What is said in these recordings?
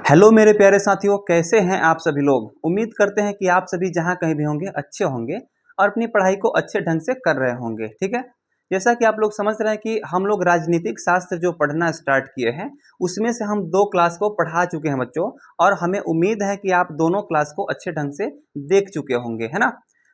Hello मेरे प्यारे साथियों, कैसे हैं आप सभी लोग। उम्मीद करते हैं कि आप सभी जहां कहीं भी होंगे अच्छे होंगे और अपनी पढ़ाई को अच्छे ढंग से कर रहे होंगे। ठीक है, जैसा कि आप लोग समझ रहे हैं कि हम लोग राजनीतिक शास्त्र जो पढ़ना स्टार्ट किए हैं उसमें से हम 2 क्लास को पढ़ा चुके हैं बच्चों, और हमें उम्मीद है कि आप दोनों क्लास को अच्छे ढंग से देख चुके होंगे, है ना।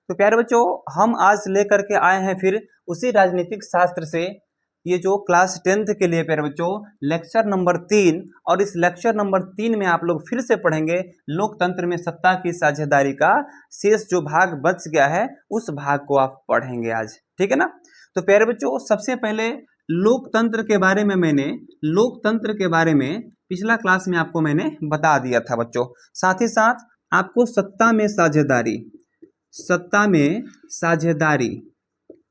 तो प्यारे बच्चों, हम आज लेकर के आए हैं फिर उसी राजनीतिक शास्त्र से ये जो क्लास 10th के लिए प्यारे बच्चों लेक्चर नंबर 3। और इस लेक्चर नंबर 3 में आप लोग फिर से पढ़ेंगे लोकतंत्र में सत्ता की साझेदारी का शेष जो भाग बच गया है उस भाग को आप पढ़ेंगे आज, ठीक है ना। तो प्यारे बच्चों, सबसे पहले लोकतंत्र के बारे में पिछला क्लास में आपको मैंने बता दिया था बच्चों। साथ ही साथ आपको सत्ता में साझेदारी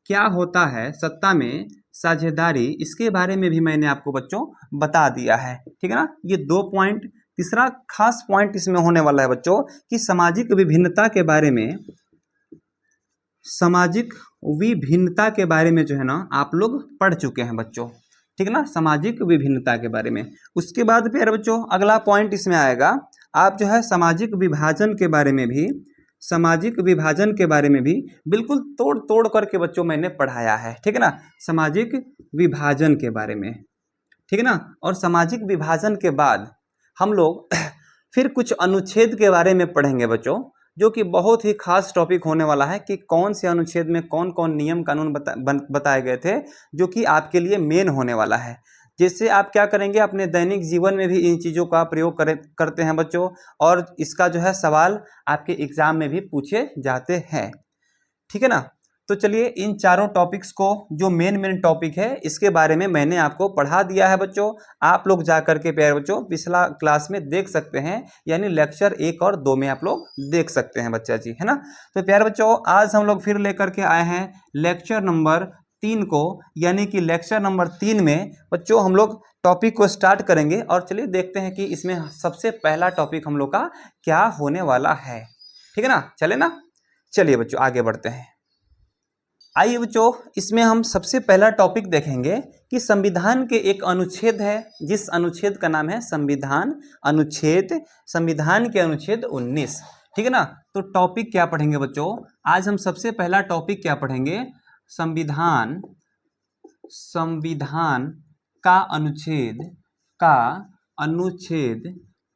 क्या होता है, सत्ता में साझेदारी, इसके बारे में भी मैंने आपको बच्चों बता दिया है, ठीक है ना। ये 2 पॉइंट। तीसरा खास पॉइंट इसमें होने वाला है बच्चों कि सामाजिक विभिन्नता के बारे में जो है ना आप लोग पढ़ चुके हैं बच्चों, ठीक है ना, सामाजिक विभिन्नता के बारे में। उसके बाद प्यारे बच्चों अगला पॉइंट इसमें आएगा, आप जो है सामाजिक विभाजन के बारे में भी बिल्कुल तोड़ तोड़ करके बच्चों मैंने पढ़ाया है, ठीक है ना, सामाजिक विभाजन के बारे में, ठीक है ना। और सामाजिक विभाजन के बाद हम लोग फिर कुछ अनुच्छेद के बारे में पढ़ेंगे बच्चों, जो कि बहुत ही खास टॉपिक होने वाला है कि कौन से अनुच्छेद में कौन कौन नियम कानून बताए गए थे, जो कि आपके लिए मेन होने वाला है, जिससे आप क्या करेंगे अपने दैनिक जीवन में भी इन चीज़ों का प्रयोग करते हैं बच्चों, और इसका जो है सवाल आपके एग्जाम में भी पूछे जाते हैं, ठीक है ना। तो चलिए इन चारों टॉपिक्स को, जो मेन टॉपिक है, इसके बारे में मैंने आपको पढ़ा दिया है बच्चों। आप लोग जा करके प्यारे बच्चों पिछला क्लास में देख सकते हैं, यानी लेक्चर 1 और 2 में आप लोग देख सकते हैं बच्चा जी, है ना। तो प्यारे बच्चों आज हम लोग फिर लेकर के आए हैं लेक्चर नंबर 3 को, यानी कि लेक्चर नंबर 3 में बच्चों हम लोग टॉपिक को स्टार्ट करेंगे। और चलिए देखते हैं कि इसमें सबसे पहला टॉपिक हम लोग का क्या होने वाला है, ठीक है ना। चले ना, चलिए बच्चों आगे बढ़ते हैं। आइए बच्चों, इसमें हम सबसे पहला टॉपिक देखेंगे कि संविधान के एक अनुच्छेद है, जिस अनुच्छेद का नाम है संविधान के अनुच्छेद 19, ठीक है ना। तो टॉपिक क्या पढ़ेंगे बच्चों, आज हम सबसे पहला टॉपिक क्या पढ़ेंगे, संविधान का अनुच्छेद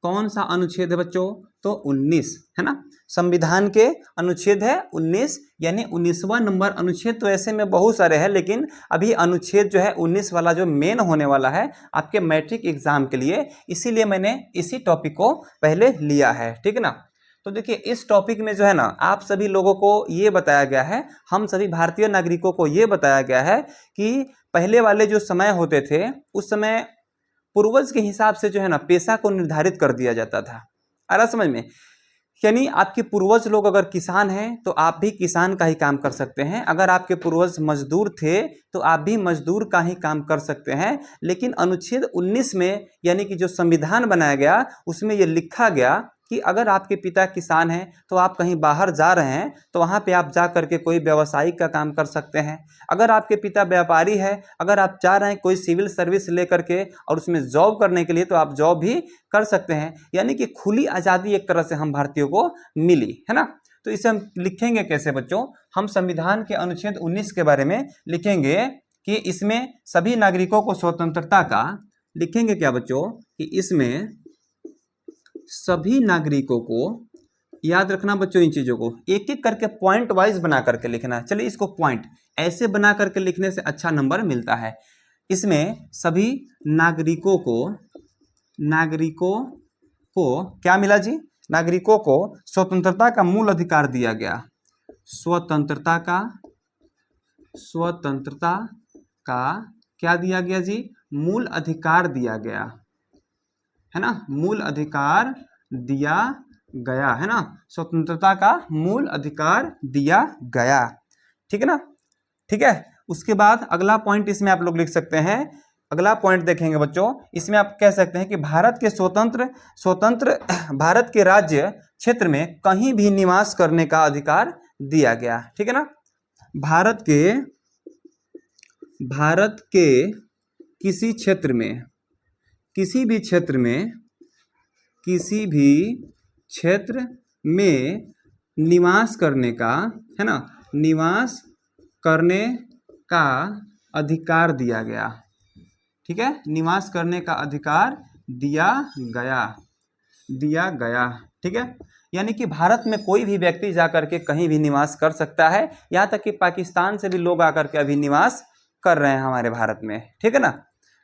कौन सा अनुच्छेद है बच्चों, तो 19, है ना। संविधान के अनुच्छेद है 19, यानी 19वां नंबर अनुच्छेद। तो ऐसे में बहुत सारे हैं, लेकिन अभी अनुच्छेद जो है 19 वाला जो मेन होने वाला है आपके मैट्रिक एग्जाम के लिए, इसीलिए मैंने इसी टॉपिक को पहले लिया है, ठीक है ना। तो देखिए इस टॉपिक में जो है ना आप सभी लोगों को ये बताया गया है, हम सभी भारतीय नागरिकों को ये बताया गया है कि पहले वाले जो समय होते थे उस समय पूर्वज के हिसाब से जो है ना पेशा को निर्धारित कर दिया जाता था। आ रहा समझ में, यानी आपके पूर्वज लोग अगर किसान हैं तो आप भी किसान का ही काम कर सकते हैं, अगर आपके पूर्वज मजदूर थे तो आप भी मजदूर का ही काम कर सकते हैं। लेकिन अनुच्छेद 19 में, यानी कि जो संविधान बनाया गया, उसमें यह लिखा गया कि अगर आपके पिता किसान हैं तो आप कहीं बाहर जा रहे हैं तो वहाँ पे आप जा करके कोई व्यवसायिक का काम कर सकते हैं। अगर आपके पिता व्यापारी है, अगर आप चाह रहे हैं कोई सिविल सर्विस ले करके और उसमें जॉब करने के लिए, तो आप जॉब भी कर सकते हैं। यानी कि खुली आज़ादी एक तरह से हम भारतीयों को मिली, है ना। तो इसे हम लिखेंगे कैसे बच्चों, हम संविधान के अनुच्छेद 19 के बारे में लिखेंगे कि इसमें सभी नागरिकों को स्वतंत्रता का, लिखेंगे क्या बच्चों कि इसमें सभी नागरिकों को, याद रखना बच्चों इन चीजों को एक एक करके पॉइंट वाइज बना करके लिखना। चलिए इसको पॉइंट ऐसे बना करके लिखने से अच्छा नंबर मिलता है। इसमें सभी नागरिकों को क्या मिला जी, नागरिकों को स्वतंत्रता का मूल अधिकार दिया गया, स्वतंत्रता का क्या दिया गया जी, मूल अधिकार दिया गया, है ना, मूल अधिकार दिया गया, है ना, स्वतंत्रता का मूल अधिकार दिया गया, ठीक है ना, ठीक है। उसके बाद अगला पॉइंट इसमें आप लोग लिख सकते हैं, अगला पॉइंट देखेंगे बच्चों, इसमें आप कह सकते हैं कि भारत के स्वतंत्र भारत के राज्य क्षेत्र में कहीं भी निवास करने का अधिकार दिया गया, ठीक है ना। भारत के किसी भी क्षेत्र में किसी भी क्षेत्र में निवास करने का, है ना, निवास करने का अधिकार दिया गया। ठीक है, निवास करने का अधिकार दिया गया। ठीक है, यानी कि भारत में कोई भी व्यक्ति जाकर के कहीं भी निवास कर सकता है, यहाँ तक कि पाकिस्तान से भी लोग आकर के अभी निवास कर रहे हैं हमारे भारत में। ठीक है ना,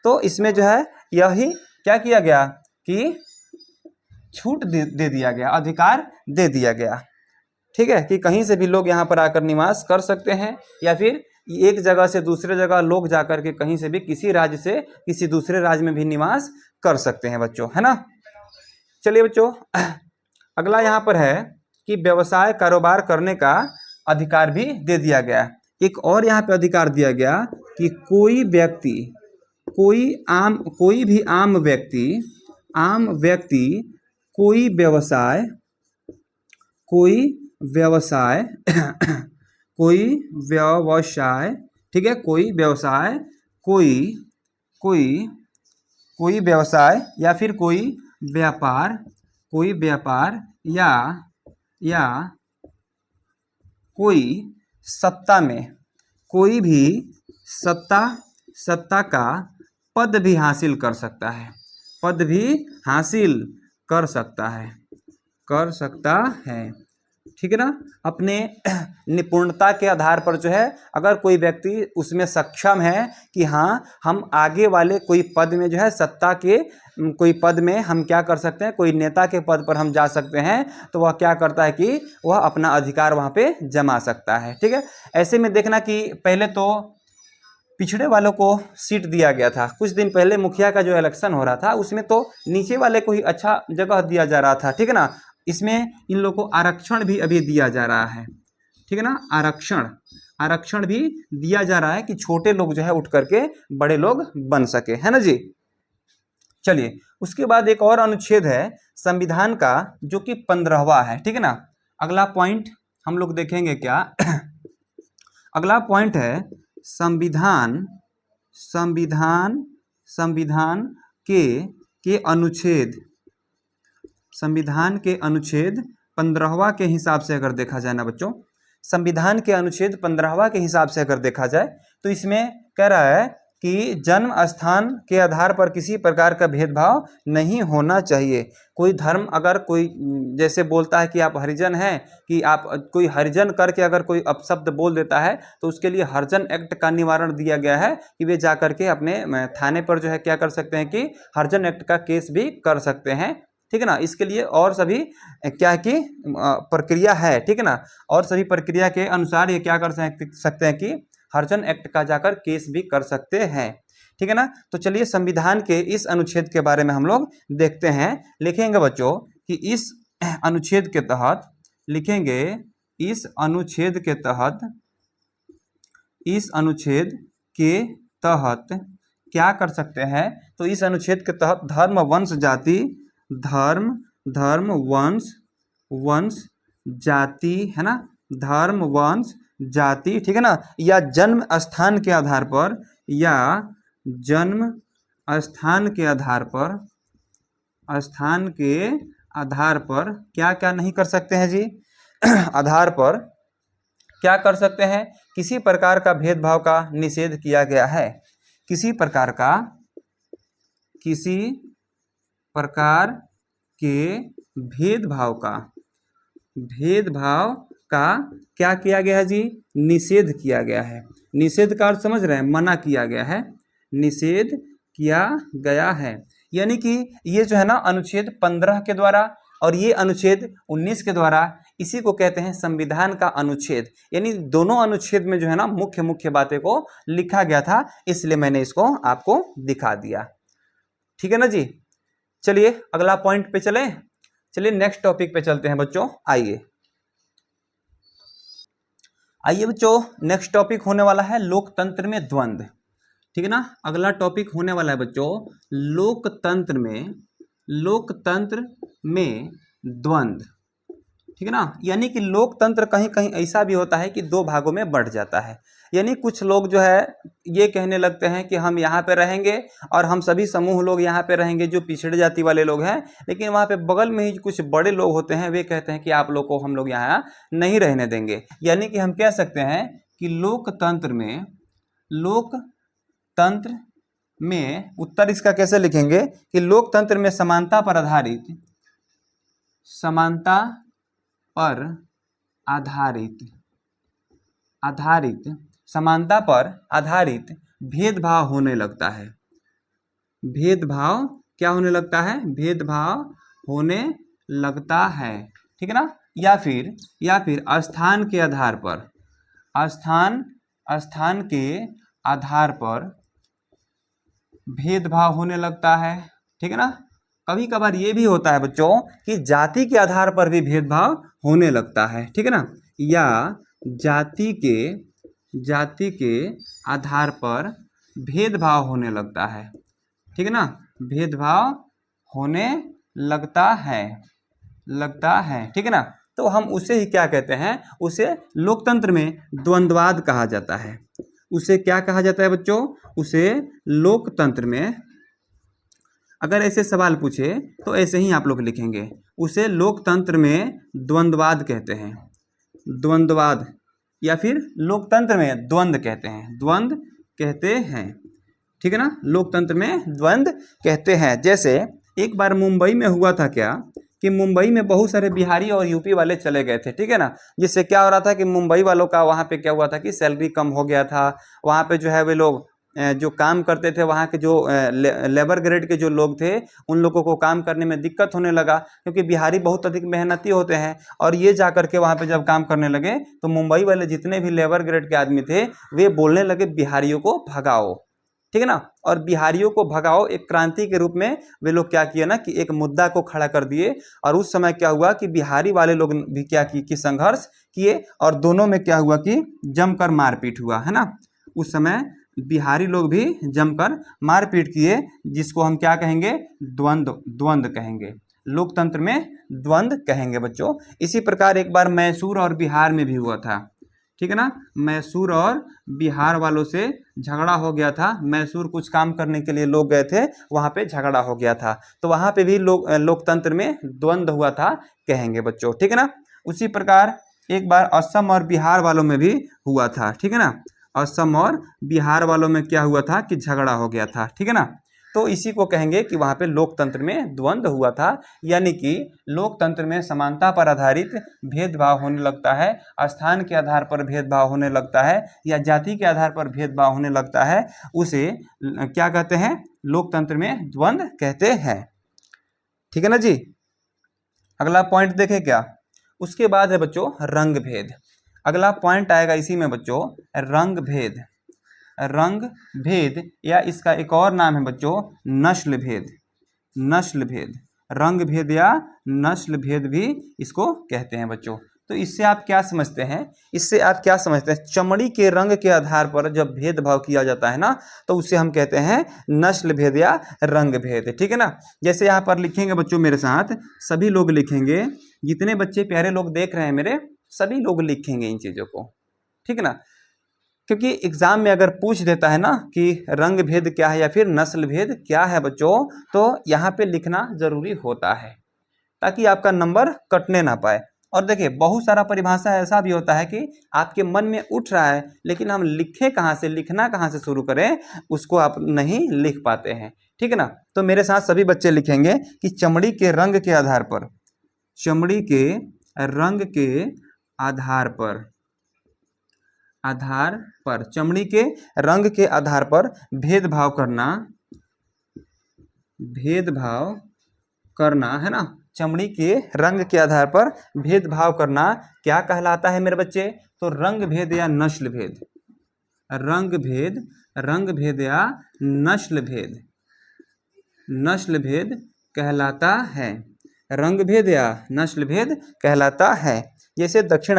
तो इसमें जो है यही क्या किया गया कि छूट दे दिया गया, अधिकार दे दिया गया। ठीक है, कि कहीं से भी लोग यहाँ पर आकर निवास कर सकते हैं, या फिर एक जगह से दूसरे जगह लोग जाकर के कहीं से भी किसी राज्य से किसी दूसरे राज्य में भी निवास कर सकते हैं बच्चों, है ना। चलिए बच्चों, अगला यहाँ पर है कि व्यवसाय कारोबार करने का अधिकार भी दे दिया गया। एक और यहाँ पे अधिकार दिया गया कि कोई भी आम व्यक्ति कोई व्यवसाय ठीक है, कोई व्यवसाय या फिर कोई व्यापार या कोई सत्ता में कोई भी सत्ता का पद भी हासिल कर सकता है, कर सकता है। ठीक है ना, अपने निपुणता के आधार पर जो है, अगर कोई व्यक्ति उसमें सक्षम है कि हाँ हम आगे वाले कोई पद में जो है, सत्ता के कोई पद में हम क्या कर सकते हैं, कोई नेता के पद पर हम जा सकते हैं, तो वह क्या करता है कि वह अपना अधिकार वहाँ पे जमा सकता है। ठीक है, ऐसे में देखना कि पहले तो पिछड़े वालों को सीट दिया गया था। कुछ दिन पहले मुखिया का जो इलेक्शन हो रहा था, उसमें तो नीचे वाले को ही अच्छा जगह दिया जा रहा था। ठीक है ना, इसमें इन लोगों को आरक्षण भी अभी दिया जा रहा है। ठीक है ना, आरक्षण भी दिया जा रहा है कि छोटे लोग जो है उठ करके बड़े लोग बन सके, है ना जी। चलिए, उसके बाद एक और अनुच्छेद है संविधान का, जो कि 15वां है। ठीक है ना, अगला पॉइंट हम लोग देखेंगे क्या अगला पॉइंट है संविधान के अनुच्छेद 15वां के हिसाब से अगर देखा जाए ना बच्चों, संविधान के अनुच्छेद 15वां के हिसाब से अगर देखा जाए, तो इसमें कह रहा है कि जन्म स्थान के आधार पर किसी प्रकार का भेदभाव नहीं होना चाहिए। कोई धर्म अगर कोई जैसे बोलता है कि आप हरिजन हैं, कि आप कोई हरिजन करके अगर कोई अपशब्द बोल देता है, तो उसके लिए हरिजन एक्ट का निवारण दिया गया है कि वे जाकर के अपने थाने पर जो है क्या कर सकते हैं कि हरिजन एक्ट का केस भी कर सकते हैं। ठीक है ना, इसके लिए और सभी क्या है कि प्रक्रिया है। ठीक है ना, और सभी प्रक्रिया के अनुसार ये क्या कर सकते हैं कि हरिजन एक्ट का जाकर केस भी कर सकते हैं। ठीक है ना, तो चलिए संविधान के इस अनुच्छेद के बारे में हम लोग देखते हैं। लिखेंगे बच्चों कि इस अनुच्छेद के तहत क्या कर सकते हैं, तो इस अनुच्छेद के तहत धर्म वंश जाति है ना, धर्म वंश जाति, ठीक है ना, या जन्म स्थान के आधार पर क्या क्या नहीं कर सकते हैं जी आधार पर क्या कर सकते हैं, किसी प्रकार का भेदभाव का निषेध किया गया है। किसी प्रकार के भेदभाव का क्या किया गया है जी, निषेध किया गया है। निषेध का अर्थ समझ रहे हैं, मना किया गया है, निषेध किया गया है। यानी कि ये जो है ना अनुच्छेद 15 के द्वारा और ये अनुच्छेद 19 के द्वारा, इसी को कहते हैं संविधान का अनुच्छेद। यानी दोनों अनुच्छेद में जो है ना मुख्य बातें को लिखा गया था, इसलिए मैंने इसको आपको दिखा दिया। ठीक है ना जी। चलिए अगला पॉइंट पे चलिए नेक्स्ट टॉपिक पे चलते हैं बच्चों। आइए बच्चों, नेक्स्ट टॉपिक होने वाला है लोकतंत्र में द्वंद्व। ठीक है ना, अगला टॉपिक होने वाला है बच्चों लोकतंत्र में द्वंद्व। ठीक है ना। यानी कि लोकतंत्र कहीं कहीं ऐसा भी होता है कि दो भागों में बढ़ जाता है। यानी कुछ लोग जो है ये कहने लगते हैं कि हम यहाँ पे रहेंगे और हम सभी समूह लोग यहाँ पे रहेंगे जो पिछड़े जाति वाले लोग हैं, लेकिन वहाँ पे बगल में ही कुछ बड़े लोग होते हैं, वे कहते हैं कि आप लोग को हम लोग यहाँ नहीं रहने देंगे। यानी कि हम कह सकते हैं कि लोकतंत्र में उत्तर इसका कैसे लिखेंगे कि लोकतंत्र में समानता पर आधारित भेदभाव होने लगता है। भेदभाव क्या होने लगता है? भेदभाव होने लगता है, ठीक है ना। या फिर स्थान के आधार पर भेदभाव होने लगता है, ठीक है ना। कभी कभार ये भी होता है बच्चों कि जाति के आधार पर भी भेदभाव होने लगता है, ठीक है ना। या जाति के आधार पर भेदभाव होने लगता है, ठीक है ना। भेदभाव होने लगता है, ठीक है ना। तो हम उसे ही क्या कहते हैं? उसे लोकतंत्र में द्वंद्ववाद कहा जाता है। उसे क्या कहा जाता है बच्चों? उसे लोकतंत्र में, अगर ऐसे सवाल पूछे तो ऐसे ही आप लोग लिखेंगे, उसे लोकतंत्र में द्वंद्ववाद कहते हैं। द्वंद्ववाद या फिर लोकतंत्र में द्वंद्व कहते हैं, ठीक है ना। लोकतंत्र में द्वंद्व कहते हैं। जैसे एक बार मुंबई में हुआ था क्या कि मुंबई में बहुत सारे बिहारी और यूपी वाले चले गए थे, ठीक है ना। जिससे क्या हो रहा था कि मुंबई वालों का वहाँ पे क्या हुआ था कि सैलरी कम हो गया था। वहाँ पे जो है वे लोग जो काम करते थे, वहाँ के जो लेबर ग्रेड के जो लोग थे, उन लोगों को काम करने में दिक्कत होने लगा, क्योंकि बिहारी बहुत अधिक मेहनती होते हैं। और ये जा करके वहाँ पे जब काम करने लगे तो मुंबई वाले जितने भी लेबर ग्रेड के आदमी थे, वे बोलने लगे बिहारियों को भगाओ, ठीक है ना। और बिहारियों को भगाओ एक क्रांति के रूप में वे लोग क्या किए ना कि एक मुद्दा को खड़ा कर दिए। और उस समय क्या हुआ कि बिहारी वाले लोग भी क्या किए कि संघर्ष किए, और दोनों में क्या हुआ कि जमकर मारपीट हुआ, है ना। उस समय बिहारी लोग भी जमकर मारपीट किए, जिसको हम क्या कहेंगे? द्वंद्व कहेंगे। लोकतंत्र में द्वंद्व कहेंगे बच्चों। इसी प्रकार एक बार मैसूर और बिहार में भी हुआ था, ठीक है ना। मैसूर और बिहार वालों से झगड़ा हो गया था। मैसूर कुछ काम करने के लिए लोग गए थे, वहाँ पे झगड़ा हो गया था, तो वहाँ पे भी लोकतंत्र में द्वंद्व हुआ था कहेंगे बच्चों, ठीक है ना। उसी प्रकार एक बार असम और बिहार वालों में भी हुआ था, ठीक है ना। असम और बिहार वालों में क्या हुआ था कि झगड़ा हो गया था, ठीक है ना। तो इसी को कहेंगे कि वहाँ पे लोकतंत्र में द्वंद्व हुआ था। यानी कि लोकतंत्र में समानता पर आधारित भेदभाव होने लगता है, स्थान के आधार पर भेदभाव होने लगता है, या जाति के आधार पर भेदभाव होने लगता है, उसे क्या कहते हैं? लोकतंत्र में द्वंद्व कहते हैं, ठीक है ना जी। अगला पॉइंट देखें क्या? उसके बाद है बच्चों रंग भेद। अगला पॉइंट आएगा इसी में बच्चों, रंग भेद। रंग भेद या इसका एक और नाम है बच्चों नस्ल भेद। रंग भेद या नस्ल भेद भी इसको कहते हैं बच्चों। तो इससे आप क्या समझते हैं? चमड़ी के रंग के आधार पर जब भेदभाव किया जाता है ना, तो उसे हम कहते हैं नस्ल भेद या रंग भेद, ठीक है ना। जैसे यहाँ पर लिखेंगे बच्चों मेरे साथ, सभी लोग लिखेंगे, जितने बच्चे प्यारे लोग देख रहे हैं मेरे, सभी लोग लिखेंगे इन चीज़ों को, ठीक है ना। क्योंकि एग्जाम में अगर पूछ देता है ना कि रंग भेद क्या है या फिर नस्ल भेद क्या है बच्चों, तो यहाँ पे लिखना जरूरी होता है ताकि आपका नंबर कटने ना पाए। और देखिए बहुत सारा परिभाषा ऐसा भी होता है कि आपके मन में उठ रहा है, लेकिन हम लिखें कहाँ से, लिखना कहाँ से शुरू करें, उसको आप नहीं लिख पाते हैं, ठीक है ना। तो मेरे साथ सभी बच्चे लिखेंगे कि चमड़ी के रंग के आधार पर, चमड़ी के रंग के आधार पर चमड़ी के रंग के आधार पर भेदभाव करना है ना। चमड़ी के रंग के आधार पर भेदभाव करना क्या कहलाता है मेरे बच्चे? तो रंग भेद या नस्ल भेद। रंग भेद या नस्ल भेद कहलाता है। रंग भेद या नस्ल भेद कहलाता है। जैसे दक्षिण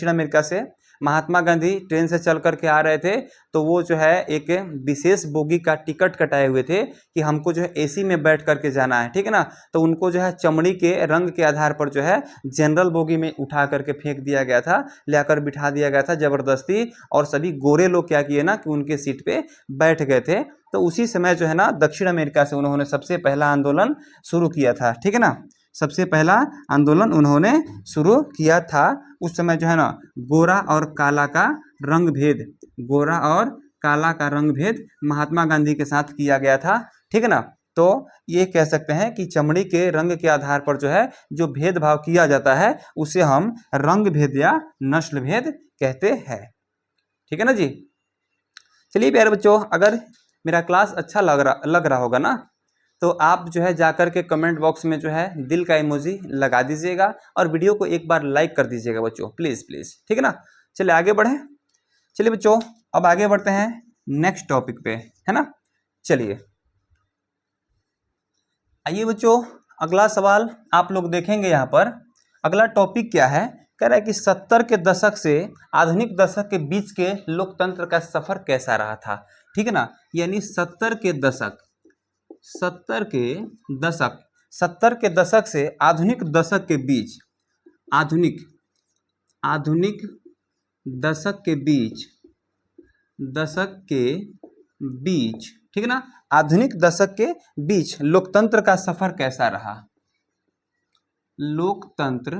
अमेरिका से महात्मा गांधी ट्रेन से चल करके आ रहे थे, तो वो जो है एक विशेष बोगी का टिकट कटाए हुए थे कि हमको जो है एसी में बैठ करके जाना है, ठीक है ना। तो उनको जो है चमड़ी के रंग के आधार पर जो है जनरल बोगी में उठा करके फेंक दिया गया था, लाकर बिठा दिया गया था जबरदस्ती, और सभी गोरे लोग क्या किए ना कि उनके सीट पे बैठ गए थे। तो उसी समय जो है ना दक्षिण अमेरिका से उन्होंने सबसे पहला आंदोलन शुरू किया था, ठीक है ना। सबसे पहला आंदोलन उन्होंने शुरू किया था। उस समय जो है ना गोरा और काला का रंग भेद, गोरा और काला का रंग भेद महात्मा गांधी के साथ किया गया था, ठीक है ना। तो ये कह सकते हैं कि चमड़ी के रंग के आधार पर जो है जो भेदभाव किया जाता है उसे हम रंग भेद या नस्ल भेद कहते हैं, ठीक है ना जी। चलिए प्यारे बच्चों, अगर मेरा क्लास अच्छा लग रहा होगा ना, तो आप जो है जाकर के कमेंट बॉक्स में जो है दिल का इमोजी लगा दीजिएगा और वीडियो को एक बार लाइक कर दीजिएगा बच्चों, प्लीज़ प्लीज़, ठीक है ना। चलिए आगे बढ़ें। चलिए बच्चों अब आगे बढ़ते हैं नेक्स्ट टॉपिक पे, है ना। चलिए आइए बच्चों, अगला सवाल आप लोग देखेंगे यहाँ पर। अगला टॉपिक क्या है, कह रहा है कि 70 के दशक से आधुनिक दशक के बीच के लोकतंत्र का सफर कैसा रहा था, ठीक है ना। यानी 70 के दशक से आधुनिक दशक के बीच, आधुनिक दशक के बीच, ठीक है ना। आधुनिक दशक के बीच लोकतंत्र का सफर कैसा रहा, लोकतंत्र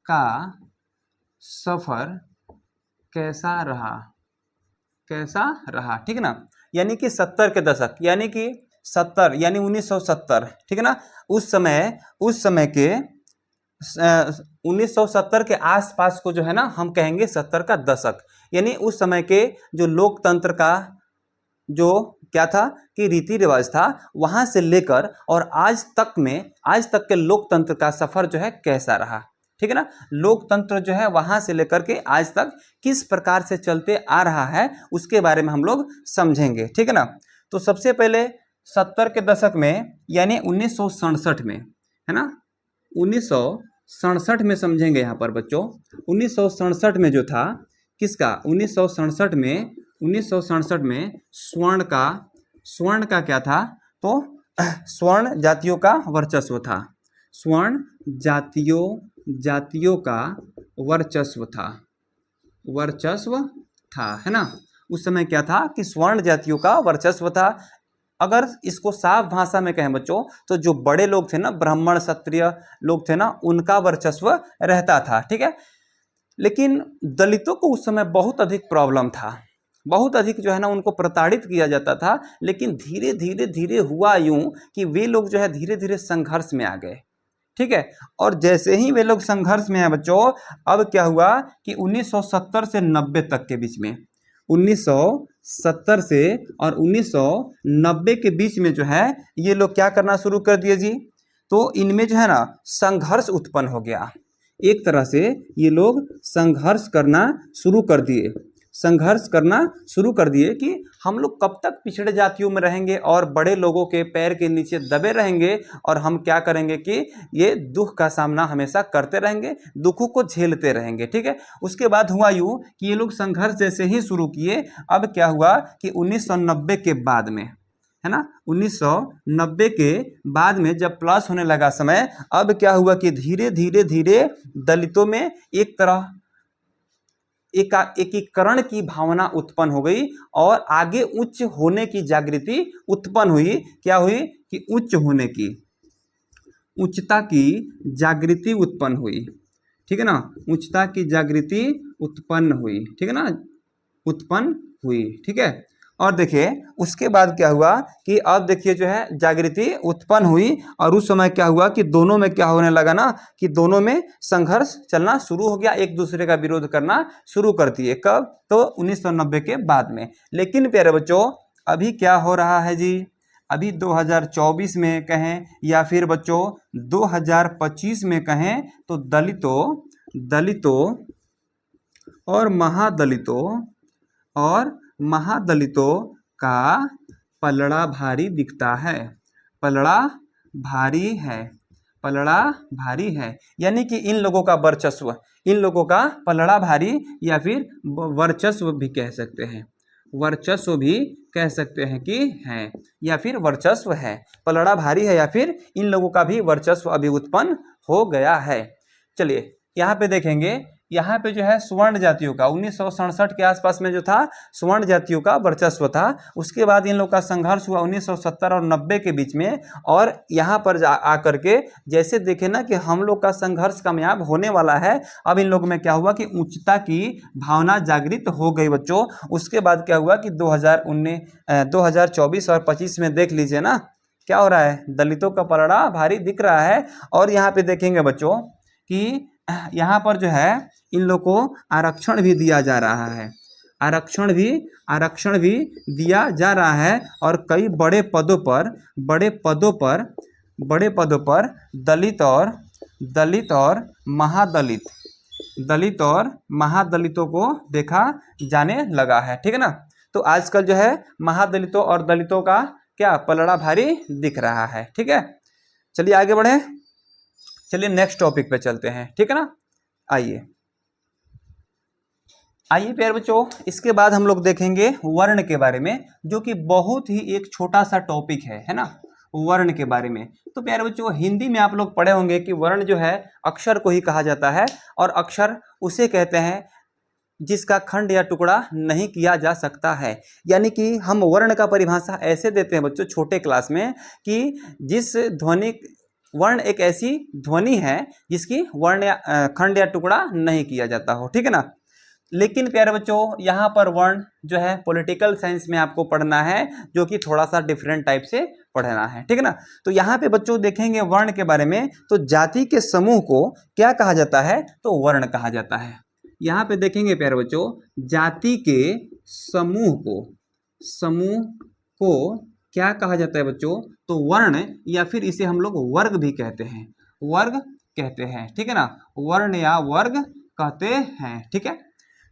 का सफर कैसा रहा, ठीक है ना। यानी कि 70 के दशक, यानी कि 70 यानी 1970, ठीक है ना। उस समय के 1970 के आसपास को जो है ना हम कहेंगे 70 का दशक। यानी उस समय के जो लोकतंत्र का जो क्या था कि रीति रिवाज था, वहां से लेकर और आज तक के लोकतंत्र का सफर जो है कैसा रहा, ठीक है ना। लोकतंत्र जो है वहां से लेकर के आज तक किस प्रकार से चलते आ रहा है उसके बारे में हम लोग समझेंगे, ठीक है ना। तो सबसे पहले 70 के दशक में यानी 1967 में, है ना, 1967 में समझेंगे यहाँ पर बच्चों। 1967 में जो था किसका, 1967 में स्वर्ण का क्या था, तो स्वर्ण जातियों का वर्चस्व था, स्वर्ण जातियों का वर्चस्व था, है ना। उस समय क्या था कि स्वर्ण जातियों का वर्चस्व था। अगर इसको साफ भाषा में कहें बच्चों तो जो बड़े लोग थे ना, ब्राह्मण क्षत्रिय लोग थे ना, उनका वर्चस्व रहता था, ठीक है। लेकिन दलितों को उस समय बहुत अधिक प्रॉब्लम था, बहुत अधिक जो है ना उनको प्रताड़ित किया जाता था। लेकिन धीरे हुआ यूं कि वे लोग जो है धीरे धीरे संघर्ष में आ गए, ठीक है। और जैसे ही वे लोग संघर्ष में आए बच्चों, अब क्या हुआ कि 1970 से 90 तक के बीच में, 1970 से और 1990 के बीच में जो है ये लोग क्या करना शुरू कर दिए जी, तो इनमें जो है ना संघर्ष उत्पन्न हो गया। एक तरह से ये लोग संघर्ष करना शुरू कर दिए कि हम लोग कब तक पिछड़े जातियों में रहेंगे और बड़े लोगों के पैर के नीचे दबे रहेंगे, और हम क्या करेंगे कि ये दुख का सामना हमेशा करते रहेंगे, दुखों को झेलते रहेंगे, ठीक है। उसके बाद हुआ यूं कि ये लोग संघर्ष जैसे ही शुरू किए, अब क्या हुआ कि 1990 के बाद में, है ना, 1990 के बाद में जब प्लस होने लगा समय, अब क्या हुआ कि धीरे दलितों में एक तरह एकीकरण की भावना उत्पन्न हो गई और आगे उच्च होने की जागृति उत्पन्न हुई। क्या हुई कि उच्चता की जागृति उत्पन्न हुई, ठीक है ना, उच्चता की जागृति उत्पन्न हुई, ठीक है ना, ठीक है। और देखिए उसके बाद क्या हुआ कि अब देखिए जो है जागृति उत्पन्न हुई, और उस समय क्या हुआ कि दोनों में क्या होने लगा ना कि दोनों में संघर्ष चलना शुरू हो गया, एक दूसरे का विरोध करना शुरू कर दिए। कब, तो 1990 के बाद में। लेकिन प्यारे बच्चों अभी क्या हो रहा है जी, अभी 2024 में कहें या फिर बच्चों 2025 में कहें, तो दलितों और महादलितों का पलड़ा भारी दिखता है, पलड़ा भारी है। पलड़ा भारी है, यानी कि इन लोगों का वर्चस्व, इन लोगों का पलड़ा भारी या फिर वर्चस्व भी कह सकते हैं, वर्चस्व भी कह सकते हैं कि है या फिर वर्चस्व है, पलड़ा भारी है या फिर इन लोगों का भी वर्चस्व अभी उत्पन्न हो गया है। चलिए यहाँ पे देखेंगे, यहाँ पे जो है स्वर्ण जातियों का 1967 के आसपास में जो था स्वर्ण जातियों का वर्चस्व था। उसके बाद इन लोग का संघर्ष हुआ 1970 और 90 के बीच में, और यहाँ पर आकर के जैसे देखे ना कि हम लोग का संघर्ष कामयाब होने वाला है, अब इन लोग में क्या हुआ कि उच्चता की भावना जागृत हो गई बच्चों। उसके बाद क्या हुआ कि 2024 और 25 में देख लीजिए ना क्या हो रहा है, दलितों का पलड़ा भारी दिख रहा है। और यहाँ पे देखेंगे बच्चों कि यहाँ पर जो है इन लोग को आरक्षण भी दिया जा रहा है, आरक्षण भी दिया जा रहा है, और कई बड़े पदों पर दलित और महादलितों को देखा जाने लगा है। ठीक है ना, तो आजकल जो है महादलितों और दलितों का क्या पलड़ा भारी दिख रहा है। ठीक है, चलिए आगे बढ़े, चलिए नेक्स्ट टॉपिक पे चलते हैं। ठीक है ना, आइए प्यारे बच्चों, इसके बाद हम लोग देखेंगे वर्ण के बारे में, जो कि बहुत ही एक छोटा सा टॉपिक है ना, वर्ण के बारे में। तो प्यारे बच्चों, हिंदी में आप लोग पढ़े होंगे कि वर्ण जो है अक्षर को ही कहा जाता है, और अक्षर उसे कहते हैं जिसका खंड या टुकड़ा नहीं किया जा सकता है। यानी कि हम वर्ण का परिभाषा ऐसे देते हैं बच्चों छोटे क्लास में कि जिस ध्वनि वर्ण एक ऐसी ध्वनि है जिसकी वर्ण या खंड या टुकड़ा नहीं किया जाता हो। ठीक है ना, लेकिन प्यारे बच्चों यहाँ पर वर्ण जो है पॉलिटिकल साइंस में आपको पढ़ना है, जो कि थोड़ा सा डिफरेंट टाइप से पढ़ना है। ठीक है ना, तो यहाँ पे बच्चों देखेंगे वर्ण के बारे में, तो जाति के समूह को क्या कहा जाता है, तो वर्ण कहा जाता है। यहाँ पे देखेंगे प्यारे बच्चों, जाति के समूह को क्या कहा जाता है बच्चों, तो वर्ण, या फिर इसे हम लोग वर्ग भी कहते हैं, वर्ग कहते हैं। ठीक है ना, वर्ण या वर्ग कहते हैं। ठीक है,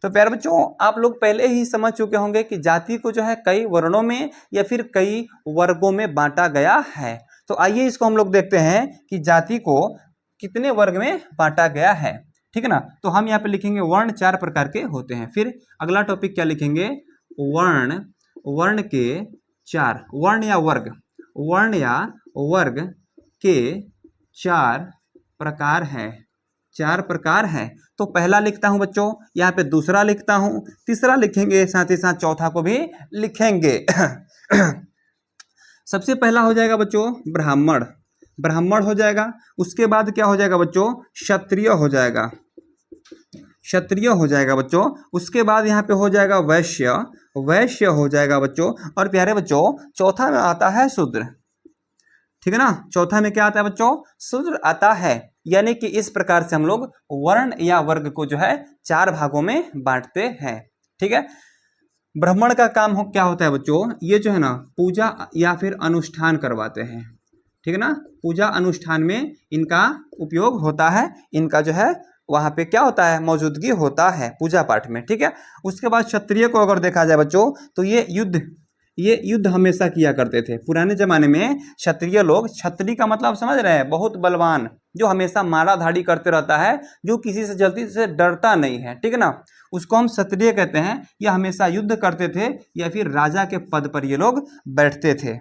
तो प्यारे बच्चों आप लोग पहले ही समझ चुके होंगे कि जाति को जो है कई वर्णों में या फिर कई वर्गों में बांटा गया है। तो आइए इसको हम लोग देखते हैं कि जाति को कितने वर्ग में बांटा गया है। ठीक है ना, तो हम यहाँ पे लिखेंगे वर्ण 4 प्रकार के होते हैं। फिर अगला टॉपिक क्या लिखेंगे, वर्ण के 4 वर्ण या वर्ग के 4 प्रकार हैं, 4 प्रकार हैं। तो पहला लिखता हूं बच्चों, यहाँ पे दूसरा लिखता हूं, तीसरा लिखेंगे, साथ ही साथ चौथा को भी लिखेंगे। सबसे पहला हो जाएगा बच्चों ब्राह्मण हो जाएगा। उसके बाद क्या हो जाएगा बच्चों, क्षत्रिय हो जाएगा बच्चों। उसके बाद यहाँ पे हो जाएगा वैश्य हो जाएगा बच्चों। और प्यारे बच्चों चौथा में आता है शूद्र। ठीक है ना, चौथा में क्या आता है बच्चों, शूद्र आता है। यानी कि इस प्रकार से हम लोग वर्ण या वर्ग को जो है 4 भागों में बांटते हैं। ठीक है, ब्राह्मण का काम क्या होता है बच्चों, ये जो है ना पूजा या फिर अनुष्ठान करवाते हैं। ठीक है ना, पूजा अनुष्ठान में इनका उपयोग होता है, इनका जो है वहां पे क्या होता है, मौजूदगी होता है पूजा पाठ में। ठीक है, उसके बाद क्षत्रिय को अगर देखा जाए बच्चों, तो ये युद्ध हमेशा किया करते थे। पुराने जमाने में क्षत्रिय लोग, क्षत्रिय का मतलब समझ रहे हैं, बहुत बलवान, जो हमेशा माराधाड़ी करते रहता है, जो किसी से जल्दी से डरता नहीं है। ठीक है ना, उसको हम क्षत्रिय कहते हैं। यह हमेशा युद्ध करते थे या फिर राजा के पद पर ये लोग बैठते थे।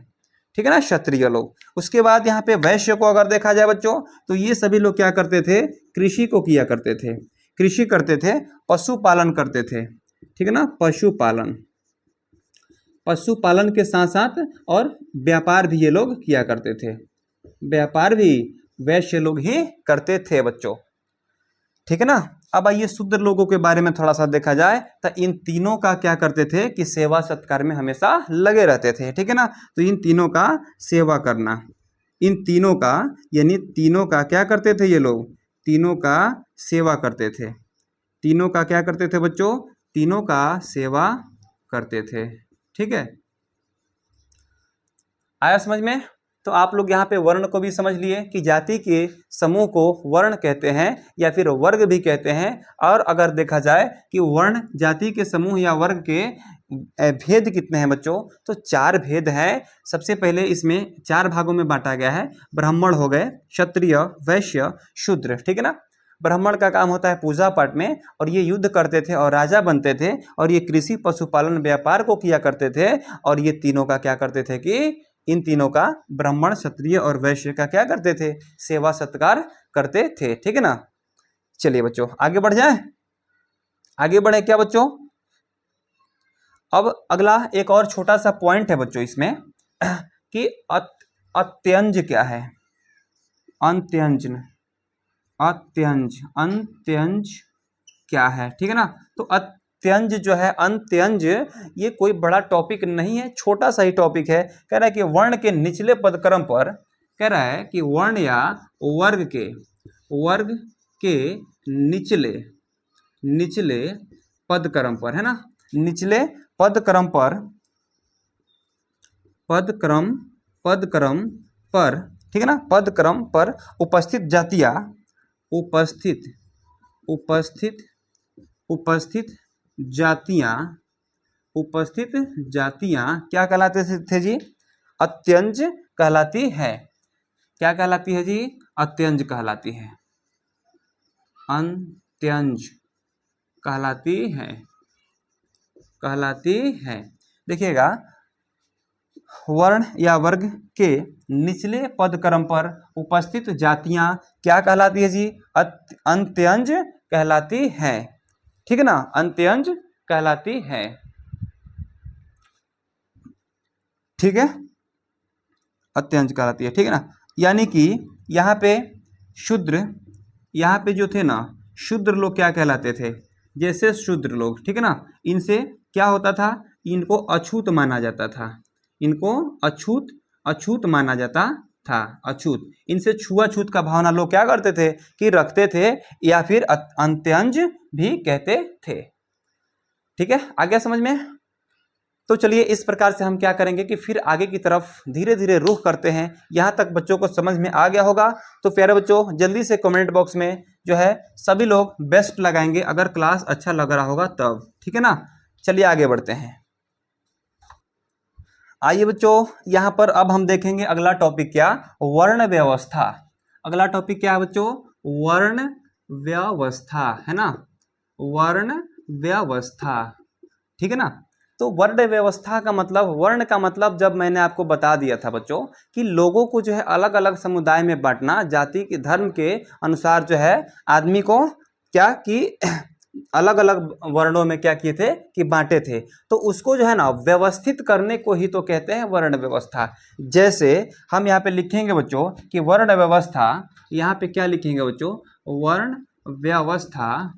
ठीक है ना, क्षत्रिय लोग। उसके बाद यहाँ पे वैश्य को अगर देखा जाए बच्चों, तो ये सभी लोग क्या करते थे, कृषि को किया करते थे, कृषि करते थे, पशुपालन करते थे। ठीक है ना, पशुपालन के साथ साथ और व्यापार भी ये लोग किया करते थे, व्यापार भी वैश्य लोग ही करते थे बच्चों। ठीक है ना, अब आइए शूद्र लोगों के बारे में थोड़ा सा देखा जाए, तो इन तीनों का क्या करते थे कि सेवा सत्कार में हमेशा लगे रहते थे। ठीक है ना, तो इन तीनों का सेवा करना, इन तीनों का, यानी तीनों का क्या करते थे ये लोग, तीनों का सेवा करते थे। तीनों का क्या करते थे बच्चों, तीनों का सेवा करते थे। ठीक है, आया समझ में। तो आप लोग यहाँ पे वर्ण को भी समझ लिए कि जाति के समूह को वर्ण कहते हैं या फिर वर्ग भी कहते हैं। और अगर देखा जाए कि वर्ण जाति के समूह या वर्ग के भेद कितने हैं बच्चों? तो 4 भेद हैं। सबसे पहले इसमें 4 भागों में बांटा गया है। ब्राह्मण हो गए, क्षत्रिय, वैश्य, शूद्र, ठीक है ना। ब्राह्मण का काम होता है पूजा पाठ में, और ये युद्ध करते थे और राजा बनते थे, और ये कृषि पशुपालन व्यापार को किया करते थे, और ये तीनों का क्या करते थे कि इन तीनों का, ब्राह्मण, क्षत्रिय और वैश्य का क्या करते थे? सेवा सत्कार करते थे, ठीक है ना। चलिए बच्चों आगे बढ़ जाए, आगे बढ़े क्या बच्चों? अब अगला एक और छोटा सा पॉइंट है बच्चों इसमें कि अत्यंज क्या है? अंत्यंज, अत्यंज, अंत्यंज क्या है, ठीक है ना। तो अत्यंज जो है, अंत्यंज, ये कोई बड़ा टॉपिक नहीं है, छोटा सा ही टॉपिक है। कह रहा है कि वर्ण के निचले पदक्रम पर, कह रहा है कि वर्ण या वर्ग के निचले पदक्रम पर, है ना, निचले पदक्रम पर, ठीक है ना, पदक्रम पर उपस्थित जातियां, उपस्थित जातियां क्या कहलाते थे जी? अत्यंज कहलाती है। क्या कहलाती है जी? अत्यंज कहलाती है, अंत्यंज कहलाती है। देखिएगा, वर्ण या वर्ग के निचले पदक्रम पर उपस्थित जातियां क्या कहलाती है जी? अंत्यंज कहलाती है, ठीक है ना, अंत्यंज कहलाती है, ठीक है, अत्यंज कहलाती है, ठीक है ना। यानी कि यहाँ पे शूद्र, यहाँ पे जो थे ना शूद्र लोग क्या कहलाते थे? जैसे शूद्र लोग, ठीक है ना, इनसे क्या होता था? इनको अछूत माना जाता था, इनको अछूत माना जाता था, अछूत। इनसे छुआछूत का भावना लोग क्या करते थे कि रखते थे, या फिर अंत्यंज भी कहते थे, ठीक है। आगे समझ में? तो चलिए इस प्रकार से हम क्या करेंगे कि फिर आगे की तरफ धीरे धीरे रुख करते हैं। यहाँ तक बच्चों को समझ में आ गया होगा। तो प्यारे बच्चों जल्दी से कमेंट बॉक्स में जो है सभी लोग बेस्ट लगाएंगे, अगर क्लास अच्छा लग रहा होगा तब, ठीक है ना। चलिए आगे बढ़ते हैं। आइए बच्चों, यहाँ पर अब हम देखेंगे अगला टॉपिक क्या? वर्ण व्यवस्था। अगला टॉपिक क्या है बच्चों? वर्ण व्यवस्था, है ना, वर्ण व्यवस्था, ठीक है ना। तो वर्ण व्यवस्था का मतलब, वर्ण का मतलब जब मैंने आपको बता दिया था बच्चों कि लोगों को जो है अलग अलग समुदाय में बांटना, जाति के धर्म के अनुसार जो है आदमी को क्या कि अलग अलग वर्णों में क्या किए थे कि बांटे थे। तो उसको जो है ना व्यवस्थित करने को ही तो कहते हैं वर्ण व्यवस्था। जैसे हम यहाँ पे लिखेंगे बच्चों कि वर्ण व्यवस्था, यहाँ पे क्या लिखेंगे बच्चों? वर्ण व्यवस्था,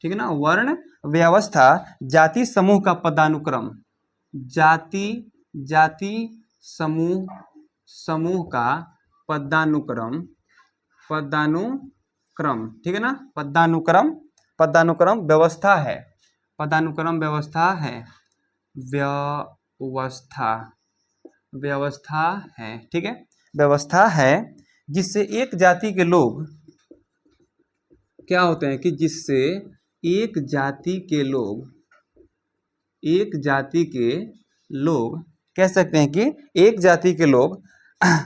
ठीक है ना, वर्ण व्यवस्था जाति समूह का पदानुक्रम, जाति समूह का पदानुक्रम, ठीक है ना, पदानुक्रम व्यवस्था है, पदानुक्रम व्यवस्था है, व्यवस्था है, ठीक है, व्यवस्था है जिससे एक जाति के लोग क्या होते हैं कि जिससे एक जाति के लोग कह सकते हैं कि एक जाति के लोग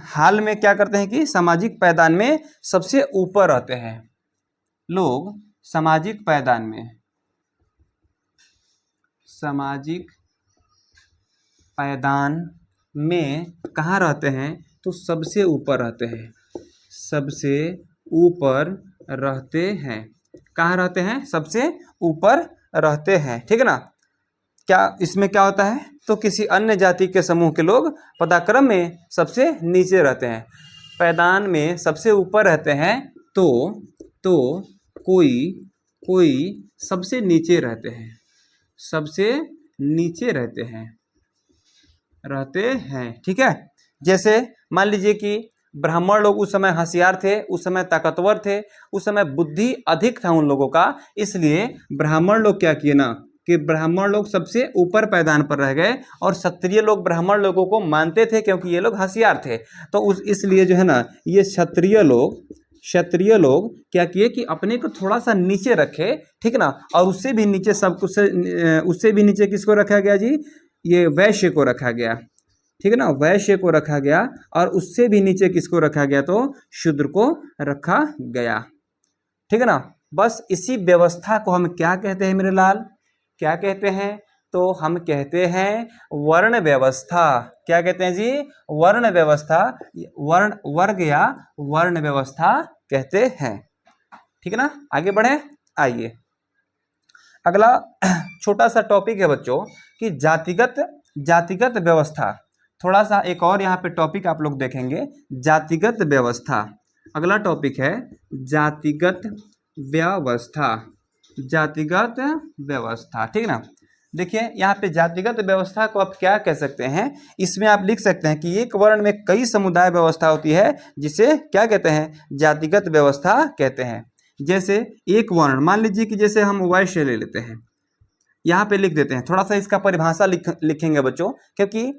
हाल में क्या करते हैं कि सामाजिक पायदान में सबसे ऊपर रहते हैं। लोग सामाजिक पायदान में कहाँ रहते हैं? तो सबसे ऊपर रहते हैं, सबसे ऊपर रहते हैं। कहाँ रहते हैं? सबसे ऊपर रहते हैं, ठीक है ना। क्या इसमें क्या होता है? तो किसी अन्य जाति के समूह के लोग पदाक्रम में सबसे नीचे रहते हैं, पायदान में सबसे ऊपर रहते हैं, तो कोई सबसे नीचे रहते हैं, सबसे नीचे रहते हैं, ठीक है। जैसे मान लीजिए कि ब्राह्मण लोग उस समय होशियार थे, उस समय ताकतवर थे, उस समय बुद्धि अधिक था उन लोगों का, इसलिए ब्राह्मण लोग क्या किए ना कि ब्राह्मण लोग सबसे ऊपर पायदान पर रह गए, और क्षत्रिय लोग ब्राह्मण लोगों को मानते थे क्योंकि ये लोग होशियार थे। तो इसलिए जो है ना ये क्षत्रिय क्षत्रिय लोग क्या किए कि अपने को थोड़ा सा नीचे रखे, ठीक ना, और उससे भी नीचे सब कुछ उससे भी नीचे किसको रखा गया जी, ये वैश्य को रखा गया, ठीक है ना, वैश्य को रखा गया, और उससे भी नीचे किसको रखा गया, तो शूद्र को रखा गया, ठीक है ना। बस इसी व्यवस्था को हम क्या कहते हैं मेरे लाल, क्या कहते हैं, तो हम कहते हैं वर्ण व्यवस्था। क्या कहते हैं जी, वर्ण व्यवस्था, वर्ण वर्ग या वर्ण व्यवस्था कहते हैं, ठीक है ना। आगे बढ़े, आइए अगला छोटा सा टॉपिक है बच्चों कि जातिगत व्यवस्था। थोड़ा सा एक और यहाँ पे टॉपिक आप लोग देखेंगे, जातिगत व्यवस्था। अगला टॉपिक है जातिगत व्यवस्था, जातिगत व्यवस्था, ठीक ना। देखिए यहाँ पे जातिगत व्यवस्था को आप क्या कह सकते हैं, इसमें आप लिख सकते हैं कि एक वर्ण में कई समुदाय व्यवस्था होती है, जिसे क्या कहते हैं, जातिगत व्यवस्था कहते हैं। जैसे एक वर्ण, मान लीजिए कि जैसे हम वैश्य ले लेते हैं, यहाँ पे लिख देते हैं, थोड़ा सा इसका परिभाषा लिखेंगे बच्चों, क्योंकि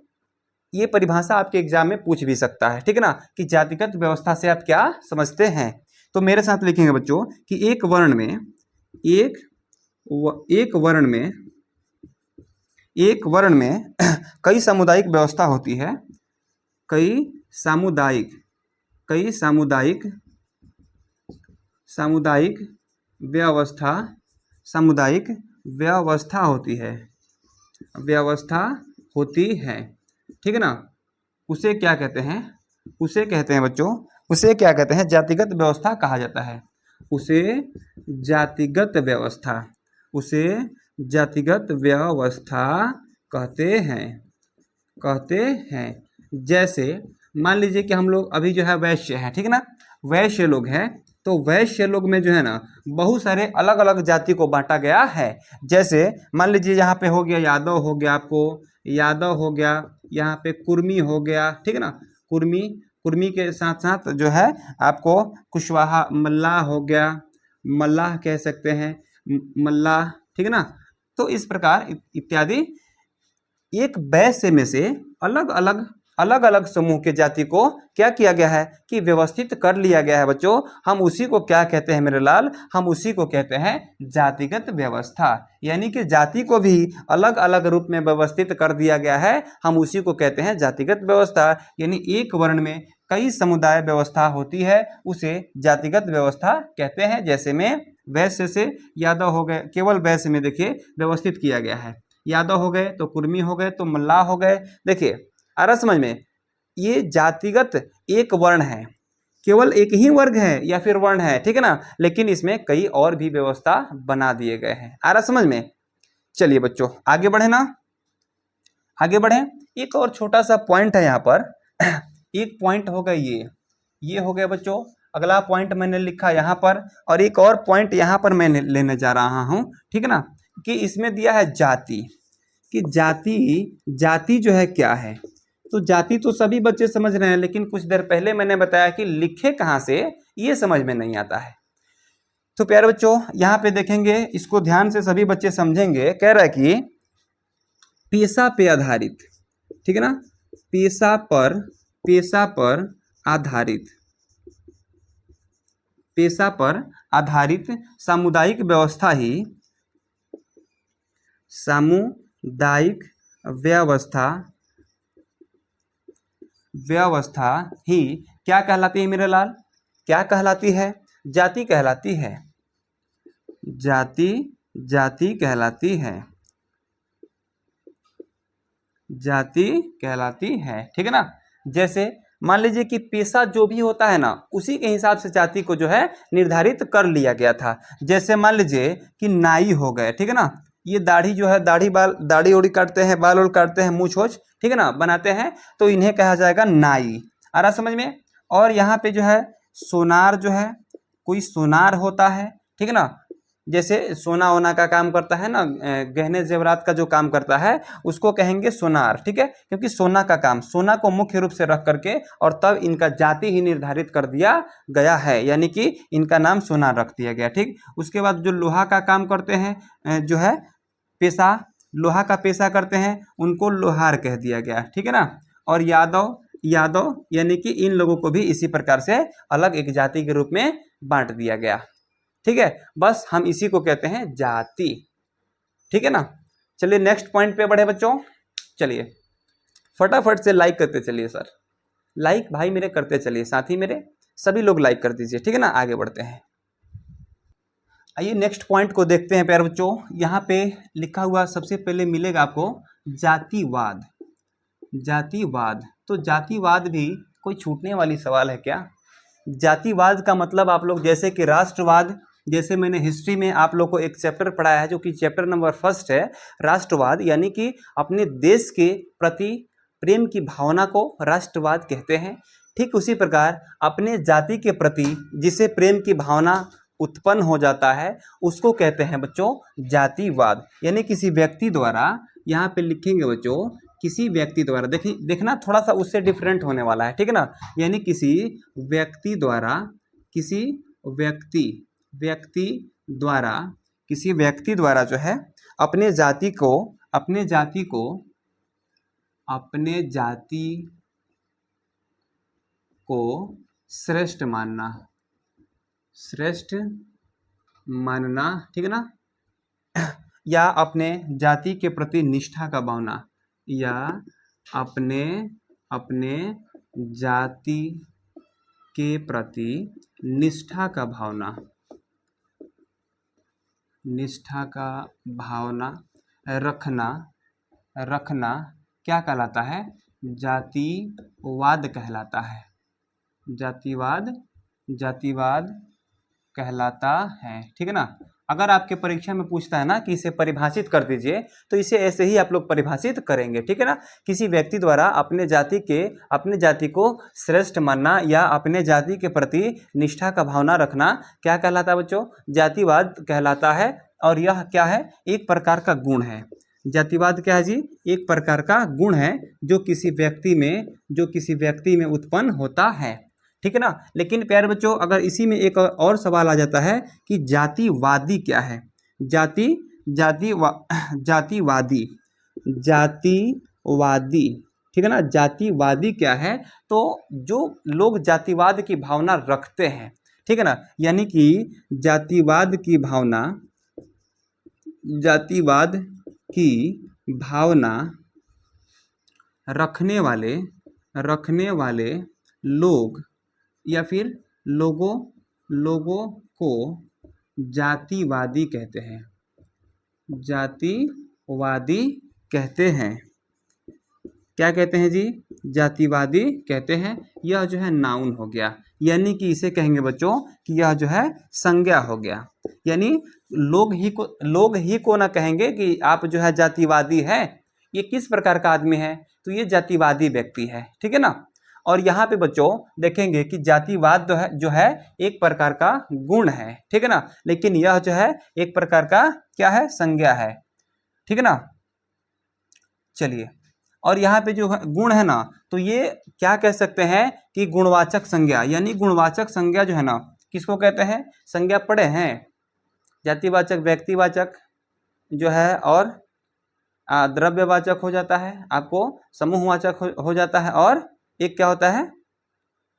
ये परिभाषा आपके एग्जाम में पूछ भी सकता है, ठीक है ना, कि जातिगत व्यवस्था से आप क्या समझते हैं। तो मेरे साथ लिखेंगे बच्चों कि एक वर्ण में एक वर्ण में कई सामुदायिक व्यवस्था होती है, कई सामुदायिक व्यवस्था होती है, ठीक है ना। उसे क्या कहते हैं, उसे कहते हैं बच्चों, उसे क्या कहते हैं, जातिगत व्यवस्था कहा जाता है, उसे जातिगत व्यवस्था कहते हैं। जैसे मान लीजिए कि हम लोग अभी जो है वैश्य हैं, ठीक है ना, वैश्य लोग हैं, तो वैश्य लोग में जो है ना बहुत सारे अलग अलग जाति को बांटा गया है। जैसे मान लीजिए यहाँ पे हो गया यादव, हो गया आपको यादव, हो गया यहाँ पे कुर्मी हो गया, ठीक है ना, कुर्मी के साथ साथ जो है आपको कुशवाहा, मल्लाह हो गया, मल्लाह कह सकते हैं, मल्लाह, ठीक है ना। तो इस प्रकार इत्यादि एक वैश्य में से अलग अलग समूह के जाति को क्या किया गया है कि व्यवस्थित कर लिया गया है बच्चों। हम उसी को क्या कहते हैं मेरे लाल, हम उसी को कहते हैं जातिगत व्यवस्था, यानी कि जाति को भी अलग अलग रूप में व्यवस्थित कर दिया गया है, हम उसी को कहते हैं जातिगत व्यवस्था। यानी एक वर्ण में कई समुदाय व्यवस्था होती है, उसे जातिगत व्यवस्था कहते हैं। जैसे में वैश्य से यादव हो गए, केवल वैश्य में देखिए व्यवस्थित किया गया है, यादव हो गए तो कुर्मी हो गए तो मल्लाह हो गए। देखिए आ रहा समझ में, ये जातिगत एक वर्ण है, केवल एक ही वर्ग है या फिर वर्ण है, ठीक है ना, लेकिन इसमें कई और भी व्यवस्था बना दिए गए हैं। आ रहा समझ में। चलिए बच्चों आगे बढ़े ना, आगे बढ़े। एक और छोटा सा पॉइंट है यहाँ पर एक पॉइंट हो गया, ये हो गया बच्चों। अगला पॉइंट मैंने लिखा यहाँ पर, और एक और पॉइंट यहाँ पर मैं लेने जा रहा हूँ, ठीक है ना, कि इसमें दिया है जाति, कि जाति जो है क्या है। तो जाति तो सभी बच्चे समझ रहे हैं, लेकिन कुछ देर पहले मैंने बताया कि लिखे कहाँ से, ये समझ में नहीं आता है। तो प्यारे बच्चों यहाँ पे देखेंगे, इसको ध्यान से सभी बच्चे समझेंगे। कह रहा है कि पेशा पे आधारित, ठीक है ना, पेशा पर आधारित सामुदायिक व्यवस्था ही क्या कहलाती है मेरे लाल, क्या कहलाती है, जाति कहलाती है, जाति कहलाती है, ठीक है ना। जैसे मान लीजिए कि पेशा जो भी होता है ना, उसी के हिसाब से जाति को जो है निर्धारित कर लिया गया था। जैसे मान लीजिए कि नाई हो गए, ठीक है ना, ये दाढ़ी जो है, दाढ़ी ओढ़ी काटते हैं, बाल ओल काटते हैं, मूछ वोछ, ठीक है ना, बनाते हैं, तो इन्हें कहा जाएगा नाई। आ रहा समझ में। और यहाँ पे जो है सोनार, जो है कोई सोनार होता है, ठीक है ना, जैसे सोना वोना का काम करता है ना, गहने जेवरात का जो काम करता है उसको कहेंगे सोनार, ठीक है, क्योंकि सोना का काम, सोना को मुख्य रूप से रख करके और तब इनका जाति ही निर्धारित कर दिया गया है, यानी कि इनका नाम सोनार रख दिया गया, ठीक। उसके बाद जो लोहा का काम करते हैं, जो है लोहा का पेशा करते हैं, उनको लोहार कह दिया गया, ठीक है ना। और यादव, यानी कि इन लोगों को भी इसी प्रकार से अलग एक जाति के रूप में बांट दिया गया। ठीक है, बस हम इसी को कहते हैं जाति। ठीक है ना। चलिए नेक्स्ट पॉइंट पे बढ़े बच्चों। चलिए फटाफट से लाइक करते चलिए सर, लाइक भाई मेरे करते चलिए, साथी मेरे सभी लोग लाइक कर दीजिए। ठीक है ना, आगे बढ़ते हैं। आइए नेक्स्ट पॉइंट को देखते हैं प्यारे बच्चों। यहाँ पे लिखा हुआ सबसे पहले मिलेगा आपको जातिवाद। जातिवाद, तो जातिवाद भी कोई छूटने वाली सवाल है क्या? जातिवाद का मतलब आप लोग जैसे कि राष्ट्रवाद, जैसे मैंने हिस्ट्री में आप लोग को एक चैप्टर पढ़ाया है जो कि चैप्टर नंबर 1 है, राष्ट्रवाद, यानी कि अपने देश के प्रति प्रेम की भावना को राष्ट्रवाद कहते हैं। ठीक उसी प्रकार अपने जाति के प्रति जिसे प्रेम की भावना उत्पन्न हो जाता है उसको कहते हैं बच्चों जातिवाद। यानी किसी व्यक्ति द्वारा, यहाँ पे लिखेंगे बच्चों, किसी व्यक्ति द्वारा, देखना थोड़ा सा उससे डिफरेंट होने वाला है। ठीक है ना, यानी किसी व्यक्ति द्वारा, किसी व्यक्ति द्वारा, किसी व्यक्ति द्वारा जो है अपने जाति को श्रेष्ठ मानना, ठीक है ना, या अपने जाति के प्रति निष्ठा का भावना, या अपने जाति के प्रति निष्ठा का भावना रखना क्या कहलाता है? जातिवाद कहलाता है। जातिवाद कहलाता है। ठीक है ना। अगर आपके परीक्षा में पूछता है ना कि इसे परिभाषित कर दीजिए, तो इसे ऐसे ही आप लोग परिभाषित करेंगे। ठीक है ना, किसी व्यक्ति द्वारा अपने जाति को श्रेष्ठ मानना या अपने जाति के प्रति निष्ठा का भावना रखना क्या कहलाता है बच्चों? जातिवाद कहलाता है। और यह क्या है? एक प्रकार का गुण है। जातिवाद क्या है जी? एक प्रकार का गुण है जो किसी व्यक्ति में उत्पन्न होता है। ठीक है ना। लेकिन प्यारे बच्चों अगर इसी में एक और सवाल आ जाता है कि जातिवादी क्या है? जातिवादी, ठीक है ना, जातिवादी क्या है? तो जो लोग जातिवाद की भावना रखते हैं, ठीक है ना, यानी कि जातिवाद की भावना रखने वाले लोग या फिर लोगों को जातिवादी कहते हैं। क्या कहते हैं जी? जातिवादी कहते हैं। यह जो है नाउन हो गया, यानी कि इसे कहेंगे बच्चों कि यह जो है संज्ञा हो गया। यानी लोग ही को ना कहेंगे कि आप जो है जातिवादी है, ये किस प्रकार का आदमी है? तो ये जातिवादी व्यक्ति है। ठीक है ना। और यहाँ पे बच्चों देखेंगे कि जातिवाद जो है एक प्रकार का गुण है। ठीक है ना, लेकिन यह जो है एक प्रकार का क्या है? संज्ञा है। ठीक है ना। चलिए, और यहाँ पे जो गुण है ना, तो ये क्या कह सकते हैं कि गुणवाचक संज्ञा, यानी गुणवाचक संज्ञा जो है ना, किसको कहते हैं? संज्ञा पढ़े हैं, जातिवाचक, व्यक्तिवाचक जो है, और द्रव्यवाचक हो जाता है, आपको समूहवाचक हो जाता है, और एक क्या होता है?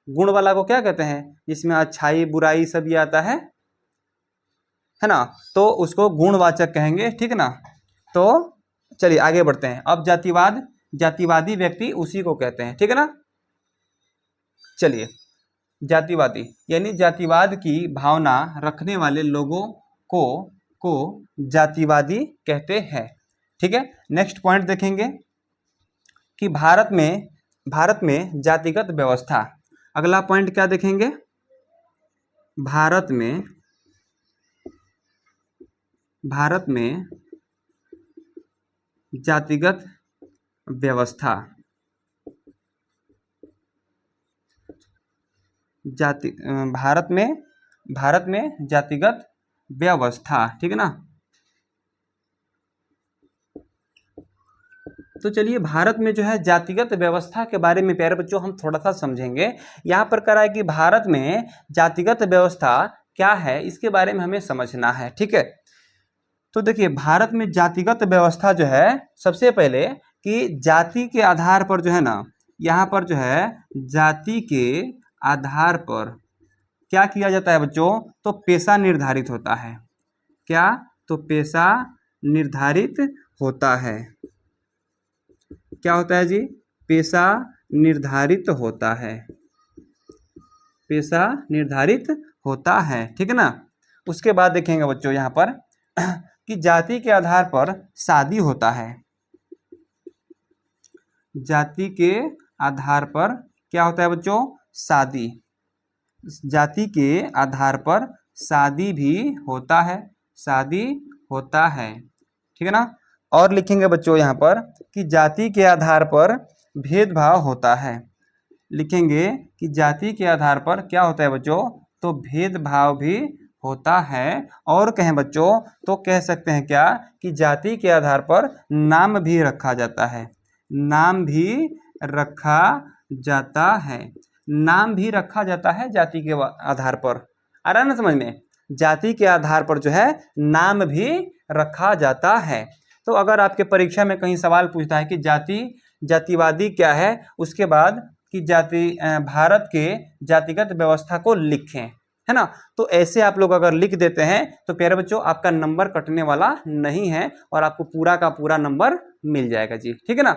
गुण वाला को क्या कहते हैं? जिसमें अच्छाई बुराई सब ये आता है ना, तो उसको गुणवाचक कहेंगे। ठीक है ना। तो चलिए आगे बढ़ते हैं। अब जातिवादी व्यक्ति उसी को कहते हैं। ठीक है ना। चलिए, जातिवादी यानी जातिवाद की भावना रखने वाले लोगों को जातिवादी कहते हैं। ठीक है। नेक्स्ट पॉइंट देखेंगे कि भारत में जातिगत व्यवस्था। अगला पॉइंट क्या देखेंगे? भारत में जातिगत व्यवस्था। भारत में जातिगत व्यवस्था। ठीक है ना। तो चलिए भारत में जो है जातिगत व्यवस्था के बारे में प्यारे बच्चों हम थोड़ा सा समझेंगे। यहाँ पर कह रहा है कि भारत में जातिगत व्यवस्था क्या है, इसके बारे में हमें समझना है। ठीक है। तो देखिए भारत में जातिगत व्यवस्था जो है, सबसे पहले कि जाति के आधार पर जो है ना, यहाँ पर जो है जाति के आधार पर क्या किया जाता है बच्चों, तो पेशा निर्धारित होता है। क्या, तो पेशा निर्धारित होता है। क्या होता है जी, पेशा निर्धारित होता है। पेशा निर्धारित होता है, ठीक है ना। उसके बाद देखेंगे बच्चों यहाँ पर कि जाति के आधार पर शादी होता है। जाति के आधार पर क्या होता है बच्चों, शादी। जाति के आधार पर शादी भी होता है, शादी होता है, ठीक है ना। और लिखेंगे बच्चों यहाँ पर कि जाति के आधार पर भेदभाव होता है। लिखेंगे कि जाति के आधार पर क्या होता है बच्चों, तो भेदभाव भी होता है। और कहें बच्चों तो कह सकते हैं क्या, कि जाति के आधार पर नाम भी रखा जाता है। नाम भी रखा जाता है। नाम भी रखा जाता है जाति के आधार पर। आ रहा है ना समझ में, जाति के आधार पर जो है नाम भी रखा जाता है। तो अगर आपके परीक्षा में कहीं सवाल पूछता है कि जातिवादी क्या है, उसके बाद कि भारत के जातिगत व्यवस्था को लिखें, है ना। तो ऐसे आप लोग अगर लिख देते हैं तो प्यारे बच्चों आपका नंबर कटने वाला नहीं है और आपको पूरा का पूरा नंबर मिल जाएगा जी, ठीक है ना।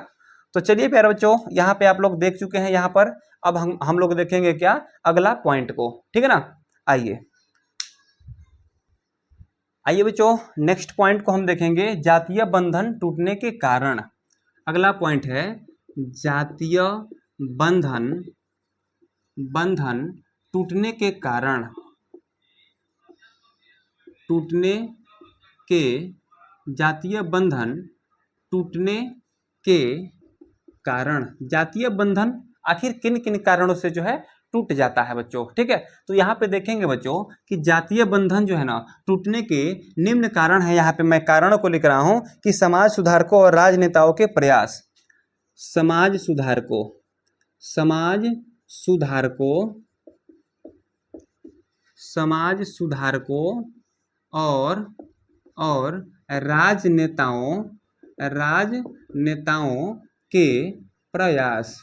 तो चलिए प्यारे बच्चों, यहाँ पे आप लोग देख चुके हैं यहाँ पर। अब हम लोग देखेंगे क्या, अगला पॉइंट को, ठीक है ना। आइए बच्चों, नेक्स्ट पॉइंट को हम देखेंगे, जातीय बंधन टूटने के कारण। अगला पॉइंट है जातीय बंधन टूटने के कारण। जातीय बंधन टूटने के कारण। जातीय बंधन आखिर किन किन कारणों से जो है टूट जाता है बच्चों, ठीक है। तो यहाँ पे देखेंगे बच्चों कि जातीय बंधन जो है ना टूटने के निम्न कारण है। यहाँ पे मैं कारणों को लिख रहा हूँ कि समाज सुधारकों और राजनेताओं के प्रयास। समाज सुधारकों और राजनेताओं के प्रयास।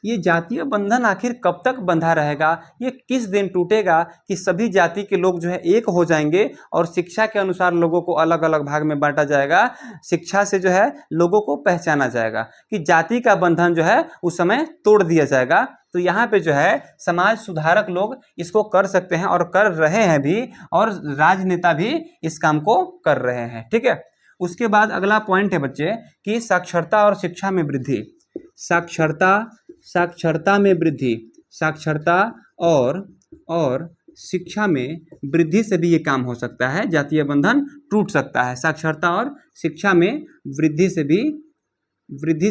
ये जातीय बंधन आखिर कब तक बंधा रहेगा, ये किस दिन टूटेगा कि सभी जाति के लोग जो है एक हो जाएंगे और शिक्षा के अनुसार लोगों को अलग अलग भाग में बांटा जाएगा। शिक्षा से जो है लोगों को पहचाना जाएगा कि जाति का बंधन जो है उस समय तोड़ दिया जाएगा। तो यहाँ पे जो है समाज सुधारक लोग इसको कर सकते हैं और कर रहे हैं भी, और राजनेता भी इस काम को कर रहे हैं, ठीक है। उसके बाद अगला पॉइंट है बच्चे कि साक्षरता और शिक्षा में वृद्धि। साक्षरता में वृद्धि। साक्षरता और शिक्षा में वृद्धि से भी ये काम हो सकता है, जातीय बंधन टूट सकता है। साक्षरता और शिक्षा में वृद्धि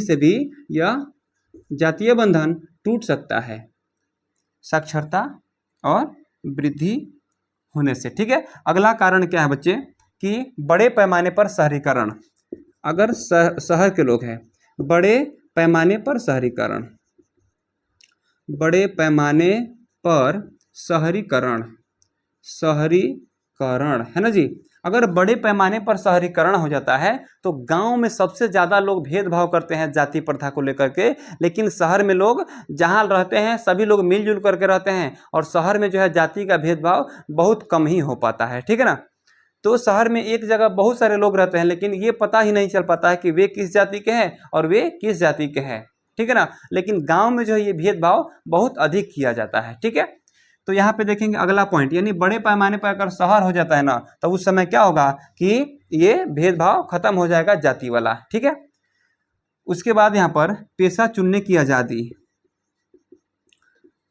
से भी यह जातीय बंधन टूट सकता है, साक्षरता और वृद्धि होने से, ठीक है। अगला कारण क्या है बच्चे कि बड़े पैमाने पर शहरीकरण। अगर शहर के लोग हैं, बड़े पैमाने पर शहरीकरण है ना जी। अगर बड़े पैमाने पर शहरीकरण हो जाता है तो गांव में सबसे ज़्यादा लोग भेदभाव करते हैं जाति प्रथा को लेकर के, लेकिन शहर में लोग जहां रहते हैं सभी लोग मिलजुल करके रहते हैं और शहर में जो है जाति का भेदभाव बहुत कम ही हो पाता है, ठीक है ना। तो शहर में एक जगह बहुत सारे लोग रहते हैं लेकिन ये पता ही नहीं चल पाता है कि वे किस जाति के हैं और वे किस जाति के हैं, ठीक है ना। लेकिन गांव में जो है ये भेदभाव बहुत अधिक किया जाता है, ठीक है। तो यहाँ पे देखेंगे अगला पॉइंट, यानी बड़े पैमाने पर अगर शहर हो जाता है ना तो उस समय क्या होगा कि ये भेदभाव खत्म हो जाएगा जाति वाला, ठीक है। उसके बाद यहाँ पर पेशा चुनने की आज़ादी।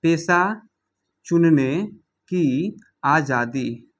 पेशा चुनने की आज़ादी।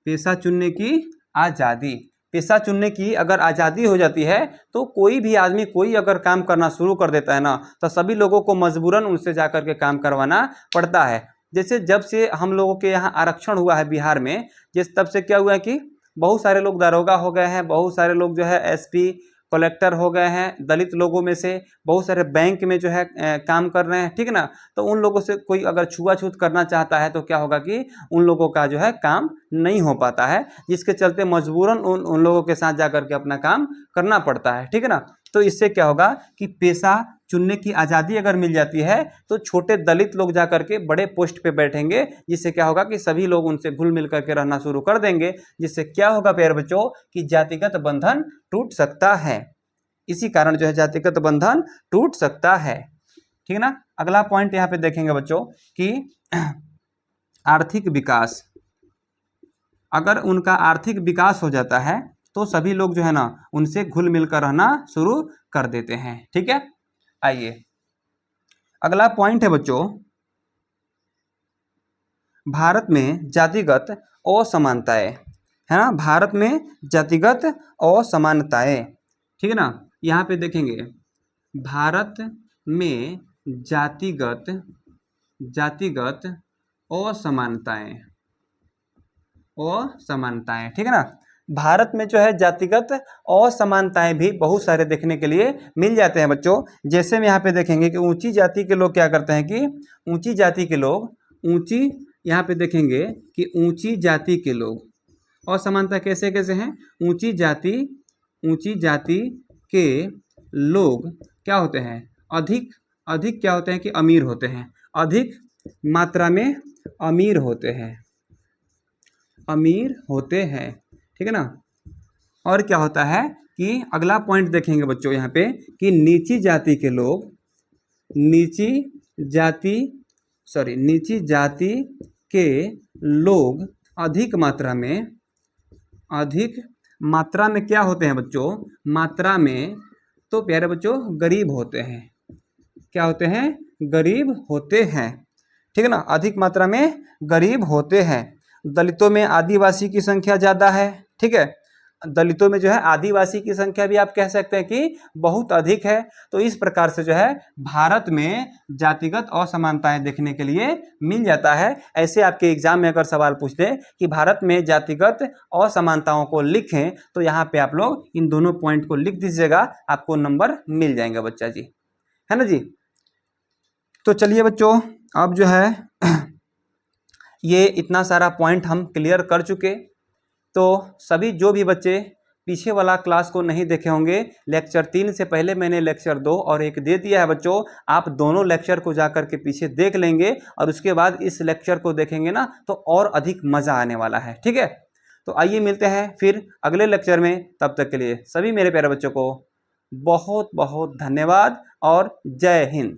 पेशा चुनने की आज़ादी। पेशा चुनने की अगर आज़ादी हो जाती है तो कोई भी आदमी कोई अगर काम करना शुरू कर देता है ना तो सभी लोगों को मजबूरन उनसे जाकर के काम करवाना पड़ता है। जैसे जब से हम लोगों के यहाँ आरक्षण हुआ है बिहार में, जिस तब से क्या हुआ है कि बहुत सारे लोग दारोगा हो गए हैं, बहुत सारे लोग जो है एसपी कलेक्टर हो गए हैं, दलित लोगों में से बहुत सारे बैंक में जो है काम कर रहे हैं, ठीक है ना। तो उन लोगों से कोई अगर छुआछूत करना चाहता है तो क्या होगा कि उन लोगों का जो है काम नहीं हो पाता है, जिसके चलते मजबूरन उन लोगों के साथ जाकर के अपना काम करना पड़ता है, ठीक है ना। तो इससे क्या होगा कि पेशा चुनने की आज़ादी अगर मिल जाती है तो छोटे दलित लोग जा करके बड़े पोस्ट पे बैठेंगे, जिससे क्या होगा कि सभी लोग उनसे घुल मिल करके रहना शुरू कर देंगे, जिससे क्या होगा प्यारे बच्चों कि जातिगत बंधन टूट सकता है। इसी कारण जो है जातिगत बंधन टूट सकता है। ठीक है ना। अगला पॉइंट यहाँ पे देखेंगे बच्चों कि आर्थिक विकास, अगर उनका आर्थिक विकास हो जाता है तो सभी लोग जो है ना उनसे घुल मिलकर रहना शुरू कर देते हैं। ठीक है। आइए अगला पॉइंट है बच्चों, भारत में जातिगत असमानताएं, है ना, भारत में जातिगत असमानताएं। ठीक है ना। यहाँ पे देखेंगे भारत में जातिगत असमानताएं, असमानताएं। ठीक है ना। भारत में जो है जातिगत असमानताएं भी बहुत सारे देखने के लिए मिल जाते हैं बच्चों। जैसे में यहाँ पे देखेंगे कि ऊंची जाति के लोग क्या करते हैं कि ऊंची जाति के लोग यहाँ पे देखेंगे कि ऊंची जाति के लोग असमानता कैसे कैसे हैं। ऊंची जाति के लोग क्या होते हैं, अधिक क्या होते हैं कि अमीर होते हैं, अधिक मात्रा में अमीर होते हैं। ठीक है ना। और क्या होता है कि अगला पॉइंट देखेंगे बच्चों यहाँ पे कि नीची जाति के लोग अधिक मात्रा में क्या होते हैं बच्चों, मात्रा में तो प्यारे बच्चों गरीब होते हैं। क्या होते हैं, गरीब होते हैं। ठीक है ना। अधिक मात्रा में गरीब होते हैं। दलितों में आदिवासी की संख्या ज़्यादा है। ठीक है। दलितों में जो है आदिवासी की संख्या भी आप कह सकते हैं कि बहुत अधिक है। तो इस प्रकार से जो है भारत में जातिगत असमानताएं देखने के लिए मिल जाता है। ऐसे आपके एग्जाम में अगर सवाल पूछ दे कि भारत में जातिगत असमानताओं को लिखें तो यहाँ पे आप लोग इन दोनों पॉइंट को लिख दीजिएगा, आपको नंबर मिल जाएंगे बच्चा जी, है ना जी। तो चलिए बच्चों अब जो है ये इतना सारा पॉइंट हम क्लियर कर चुके। तो सभी जो भी बच्चे पीछे वाला क्लास को नहीं देखे होंगे, लेक्चर 3 से पहले मैंने लेक्चर 2 और 1 दे दिया है बच्चों। आप दोनों लेक्चर को जाकर के पीछे देख लेंगे और उसके बाद इस लेक्चर को देखेंगे ना तो और अधिक मज़ा आने वाला है। ठीक है। तो आइए मिलते हैं फिर अगले लेक्चर में। तब तक के लिए सभी मेरे प्यारे बच्चों को बहुत बहुत धन्यवाद और जय हिंद।